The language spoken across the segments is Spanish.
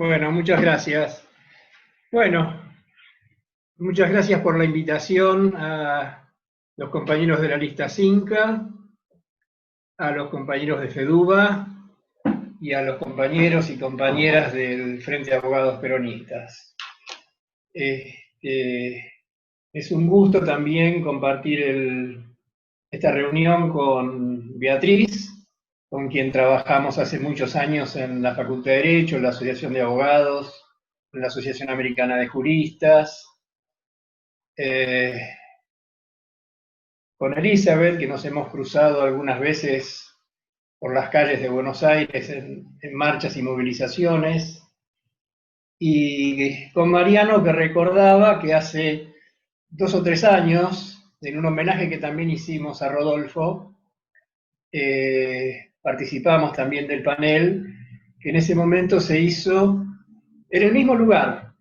Bueno, muchas gracias. Bueno, muchas gracias por la invitación a los compañeros de la lista Cinca, a los compañeros de FEDUBA y a los compañeros y compañeras del Frente de Abogados Peronistas. Es un gusto también compartir esta reunión con Beatriz, con quien trabajamos hace muchos años en la Facultad de Derecho, en la Asociación de Abogados, en la Asociación Americana de Juristas, con Elizabeth, que nos hemos cruzado algunas veces por las calles de Buenos Aires en marchas y movilizaciones, y con Mariano, que recordaba que hace 2 o 3 años, en un homenaje que también hicimos a Rodolfo, participamos también del panel, que en ese momento se hizo en el mismo lugar,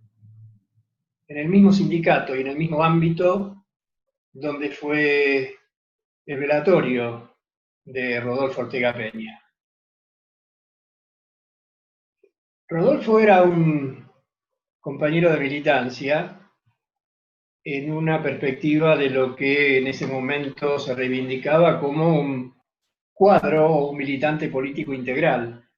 en el mismo sindicato y en el mismo ámbito donde fue el velatorio de Rodolfo Ortega Peña. Rodolfo era un compañero de militancia en una perspectiva de lo que en ese momento se reivindicaba como un cuadro o un militante político integral,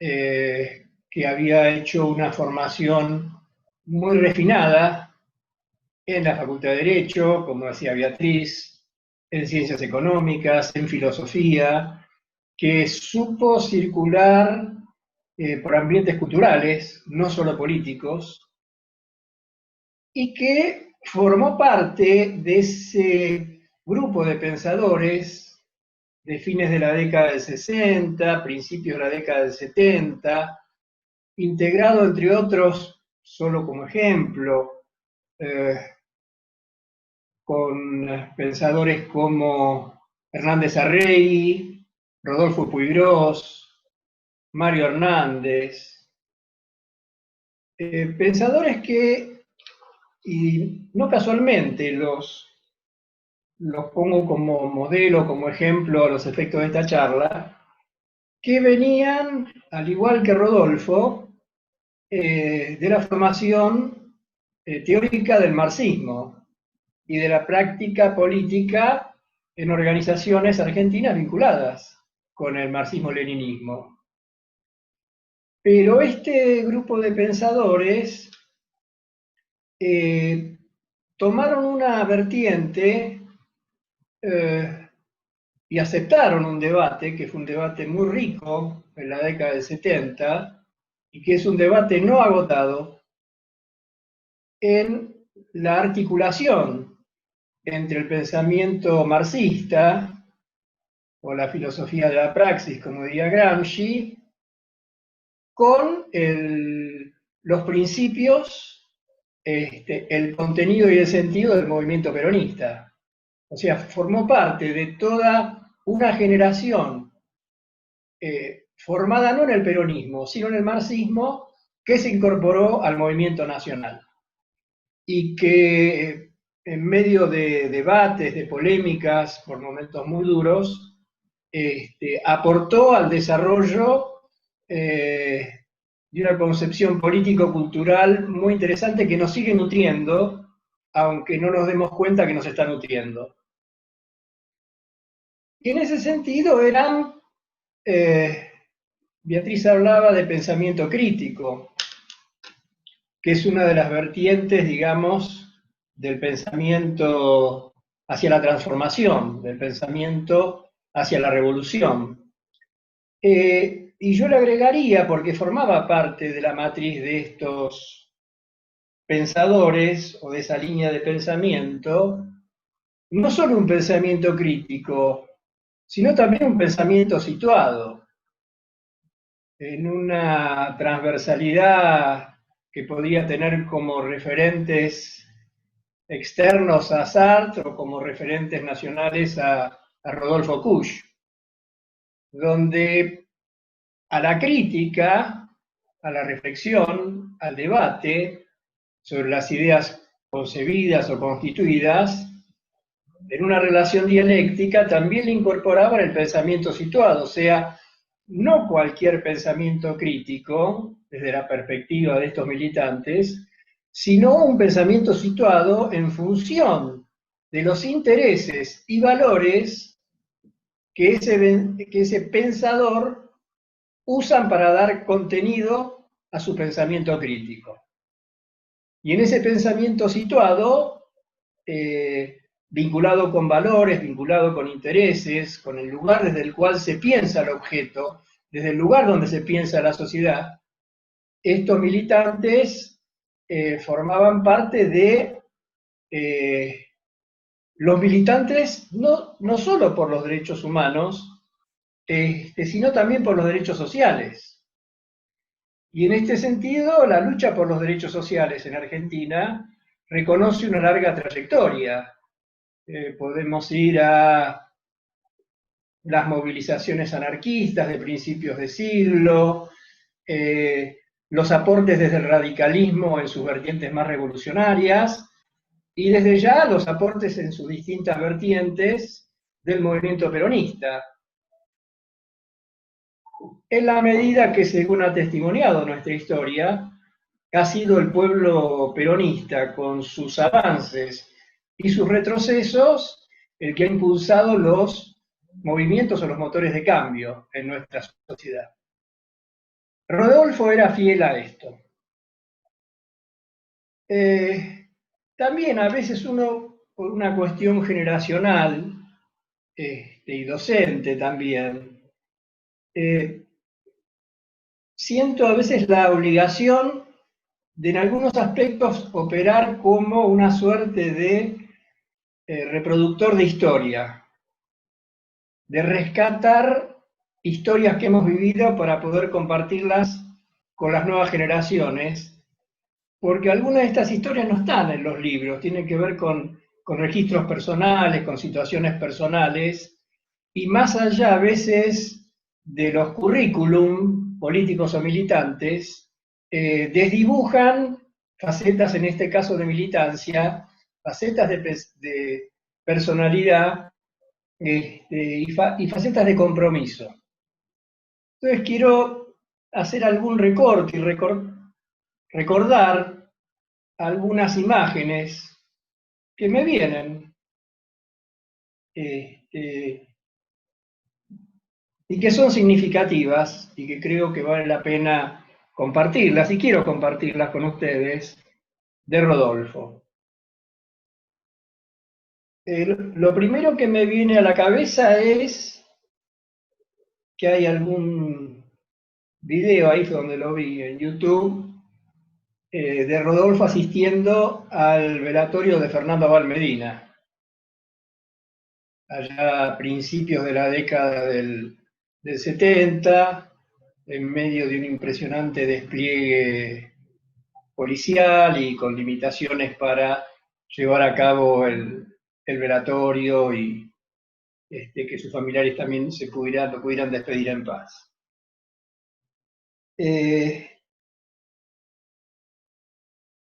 que había hecho una formación muy refinada en la Facultad de Derecho, como decía Beatriz, en Ciencias Económicas, en Filosofía, que supo circular por ambientes culturales, no solo políticos, y que formó parte de ese grupo de pensadores de fines de la década del 60, principios de la década del 70, integrado entre otros, solo como ejemplo, eh, con pensadores como Hernández Arregui, Rodolfo Puigros, Mario Hernández, pensadores que, y no casualmente, los pongo como modelo, como ejemplo a los efectos de esta charla, que venían, al igual que Rodolfo, de la formación teórica del marxismo y de la práctica política en organizaciones argentinas vinculadas con el marxismo-leninismo. Pero este grupo de pensadores tomaron una vertiente y aceptaron un debate, que fue un debate muy rico en la década del 70, y que es un debate no agotado, en la articulación entre el pensamiento marxista, o la filosofía de la praxis, como diría Gramsci, con los principios, el contenido y el sentido del movimiento peronista. O sea, formó parte de toda una generación formada no en el peronismo, sino en el marxismo, que se incorporó al movimiento nacional y que en medio de debates, de polémicas, por momentos muy duros, aportó al desarrollo de una concepción político-cultural muy interesante que nos sigue nutriendo, aunque no nos demos cuenta que nos está nutriendo. Y en ese sentido eran, Beatriz hablaba de pensamiento crítico, que es una de las vertientes, digamos, del pensamiento hacia la transformación, del pensamiento hacia la revolución. Y yo le agregaría, porque formaba parte de la matriz de estos pensadores o de esa línea de pensamiento, no solo un pensamiento crítico, sino también un pensamiento situado en una transversalidad que podría tener como referentes externos a Sartre o como referentes nacionales a Rodolfo Kusch, donde a la crítica, a la reflexión, al debate sobre las ideas concebidas o constituidas, en una relación dialéctica también le incorporaban el pensamiento situado, o sea, no cualquier pensamiento crítico, desde la perspectiva de estos militantes, sino un pensamiento situado en función de los intereses y valores que ese pensador usan para dar contenido a su pensamiento crítico. Y en ese pensamiento situado, vinculado con valores, vinculado con intereses, con el lugar desde el cual se piensa el objeto, desde el lugar donde se piensa la sociedad, estos militantes formaban parte de los militantes no solo por los derechos humanos, sino también por los derechos sociales. Y en este sentido, la lucha por los derechos sociales en Argentina reconoce una larga trayectoria. Podemos ir a las movilizaciones anarquistas de principios de siglo, los aportes desde el radicalismo en sus vertientes más revolucionarias, y desde ya los aportes en sus distintas vertientes del movimiento peronista. En la medida que, según ha testimoniado nuestra historia, ha sido el pueblo peronista, con sus avances y sus retrocesos, el que ha impulsado los movimientos o los motores de cambio en nuestra sociedad. Rodolfo era fiel a esto. También a veces uno, por una cuestión generacional y docente también, siento a veces la obligación de en algunos aspectos operar como una suerte de reproductor de historia, de rescatar historias que hemos vivido para poder compartirlas con las nuevas generaciones, porque algunas de estas historias no están en los libros, tienen que ver con registros personales, con situaciones personales, y más allá a veces de los currículum políticos o militantes, desdibujan facetas, en este caso de militancia, facetas de personalidad y facetas de compromiso. Entonces quiero hacer algún recorte y recordar algunas imágenes que me vienen y que son significativas y que creo que vale la pena compartirlas, y quiero compartirlas con ustedes, de Rodolfo. Lo primero que me viene a la cabeza es que hay algún video, ahí fue donde lo vi, en YouTube, de Rodolfo asistiendo al velatorio de Fernando Abal Medina, allá a principios de la década del 70, en medio de un impresionante despliegue policial y con limitaciones para llevar a cabo el velatorio y que sus familiares también lo pudieran despedir en paz.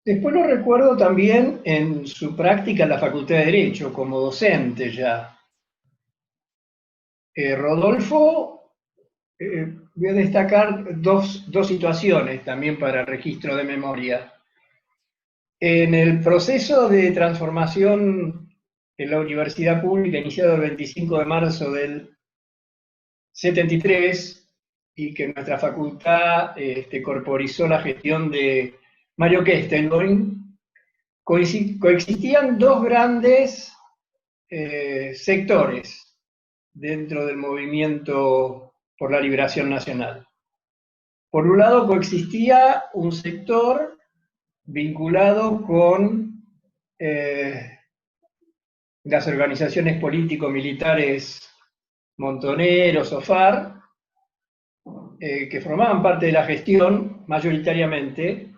Después lo recuerdo también en su práctica en la Facultad de Derecho, como docente ya. Rodolfo, voy a destacar dos situaciones también para registro de memoria. En el proceso de transformación en la universidad pública, iniciado el 25 de marzo del 73, y que nuestra facultad corporizó la gestión de Mario Kestengoin, coexistían dos grandes sectores dentro del movimiento por la liberación nacional. Por un lado, coexistía un sector vinculado con las organizaciones político-militares Montoneros o FARC, que formaban parte de la gestión mayoritariamente,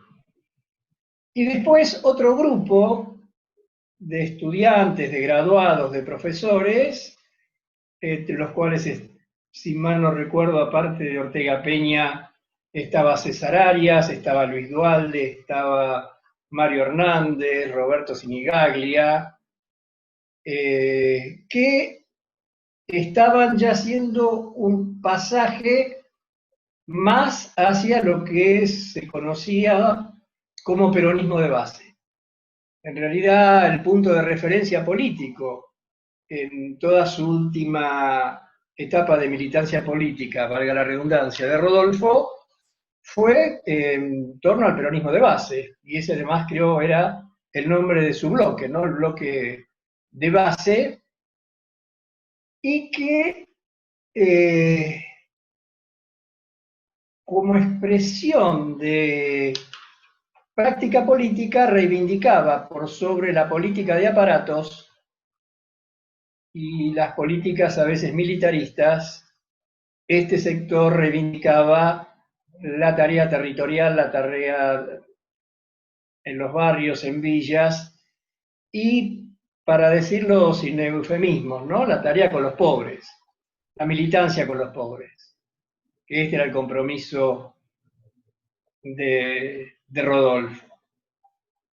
y después otro grupo de estudiantes, de graduados, de profesores, entre los cuales, si mal no recuerdo, aparte de Ortega Peña, estaba César Arias, estaba Luis Duhalde, estaba Mario Hernández, Roberto Sinigaglia, que estaban ya haciendo un pasaje más hacia lo que se conocía como peronismo de base. En realidad, el punto de referencia político en toda su última etapa de militancia política, valga la redundancia, de Rodolfo, fue en torno al peronismo de base, y ese además creo era el nombre de su bloque, ¿no? El bloque de base, y que como expresión de práctica política reivindicaba por sobre la política de aparatos y las políticas a veces militaristas, este sector reivindicaba la tarea territorial, la tarea en los barrios, en villas, y para decirlo sin eufemismos, ¿no? La tarea con los pobres, la militancia con los pobres, que este era el compromiso de Rodolfo.